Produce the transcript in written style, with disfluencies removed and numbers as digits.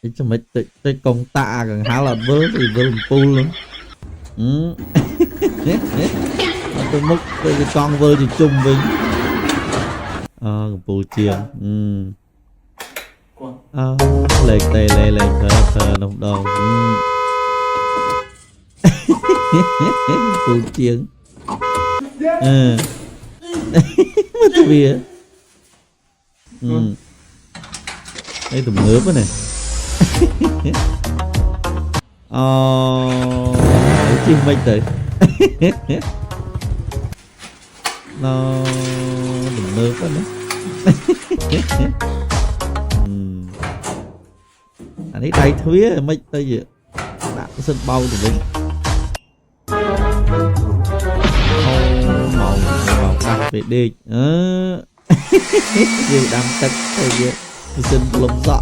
Ý cho mấy tới công tạ gần há là vớ thì vớ làm pu luôn. Tôi múc tôi cái con vơ thì chung với pu chiên. Lệch tay lệch thờ đồng đầu. Pu chiên. Mất cái bia. Đây tụm nước đó này. Chim mấy từ. Nó tụm nước đó nữa. Anh ấy đầy thúy mấy tới gì đã sân bao tụi mình. Màu cà phê đi nhiều đam tật thôi chứ xin lồng dọ.